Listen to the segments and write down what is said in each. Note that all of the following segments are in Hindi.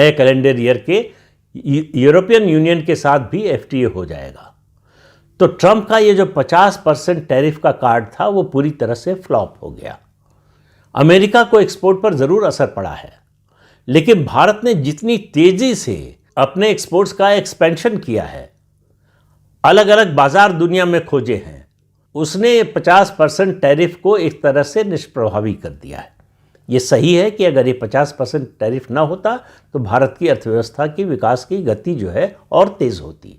नए कैलेंडर ईयर के यूरोपियन यूनियन के साथ भी एफटीए हो जाएगा। तो ट्रंप का ये जो 50% टैरिफ का कार्ड था वो पूरी तरह से फ्लॉप हो गया। अमेरिका को एक्सपोर्ट पर ज़रूर असर पड़ा है, लेकिन भारत ने जितनी तेज़ी से अपने एक्सपोर्ट्स का एक्सपेंशन किया है, अलग अलग बाजार दुनिया में खोजे हैं, उसने 50% टैरिफ को एक तरह से निष्प्रभावी कर दिया है। ये सही है कि अगर ये 50% टैरिफ ना होता तो भारत की अर्थव्यवस्था की विकास की गति जो है और तेज़ होती।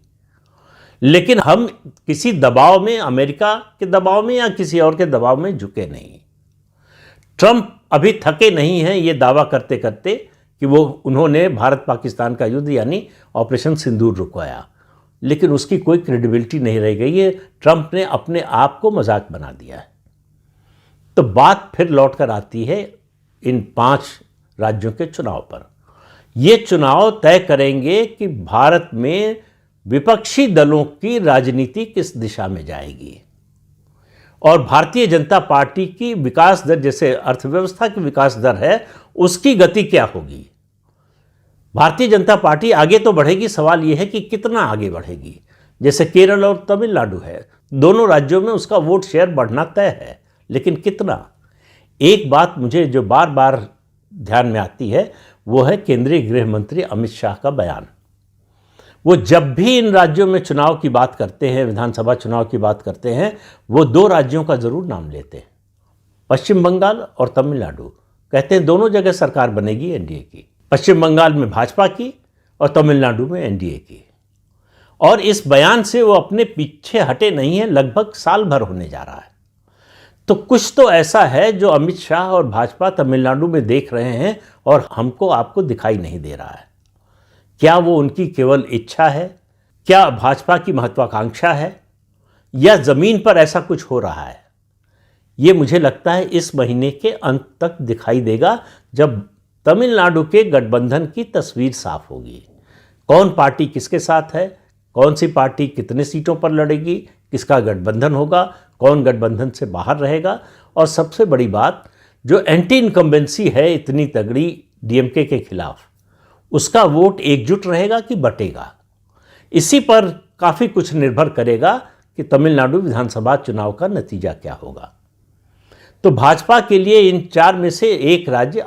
लेकिन हम किसी दबाव में, अमेरिका के दबाव में या किसी और के दबाव में झुके नहीं। ट्रंप अभी थके नहीं हैं ये दावा करते करते कि उन्होंने भारत पाकिस्तान का युद्ध यानी ऑपरेशन सिंदूर रुकवाया, लेकिन उसकी कोई क्रेडिबिलिटी नहीं रह गई है। ट्रंप ने अपने आप को मजाक बना दिया है। तो बात फिर लौट कर आती है इन 5 राज्यों के चुनाव पर। ये चुनाव तय करेंगे कि भारत में विपक्षी दलों की राजनीति किस दिशा में जाएगी और भारतीय जनता पार्टी की विकास दर, जैसे अर्थव्यवस्था की विकास दर है, उसकी गति क्या होगी। भारतीय जनता पार्टी आगे तो बढ़ेगी, सवाल यह है कि कितना आगे बढ़ेगी। जैसे केरल और तमिलनाडु है, दोनों राज्यों में उसका वोट शेयर बढ़ना तय है, लेकिन कितना। एक बात मुझे जो बार बार ध्यान में आती है वो है केंद्रीय गृह मंत्री अमित शाह का बयान। वो जब भी इन राज्यों में चुनाव की बात करते हैं, विधानसभा चुनाव की बात करते हैं, वो 2 राज्यों का ज़रूर नाम लेते हैं, पश्चिम बंगाल और तमिलनाडु। कहते हैं दोनों जगह सरकार बनेगी एनडीए की, पश्चिम बंगाल में भाजपा की और तमिलनाडु में एनडीए की। और इस बयान से वो अपने पीछे हटे नहीं हैं, लगभग साल भर होने जा रहा है। तो कुछ तो ऐसा है जो अमित शाह और भाजपा तमिलनाडु में देख रहे हैं और हमको आपको दिखाई नहीं दे रहा है। क्या वो उनकी केवल इच्छा है, क्या भाजपा की महत्वाकांक्षा है, या ज़मीन पर ऐसा कुछ हो रहा है? ये मुझे लगता है इस महीने के अंत तक दिखाई देगा, जब तमिलनाडु के गठबंधन की तस्वीर साफ होगी। कौन पार्टी किसके साथ है, कौन सी पार्टी कितने सीटों पर लड़ेगी, किसका गठबंधन होगा, कौन गठबंधन से बाहर रहेगा, और सबसे बड़ी बात जो एंटी इनकम्बेंसी है इतनी तगड़ी डीएमके के खिलाफ, उसका वोट एकजुट रहेगा कि बटेगा। इसी पर काफ़ी कुछ निर्भर करेगा कि तमिलनाडु विधानसभा चुनाव का नतीजा क्या होगा। तो भाजपा के लिए इन 4 में से एक राज्य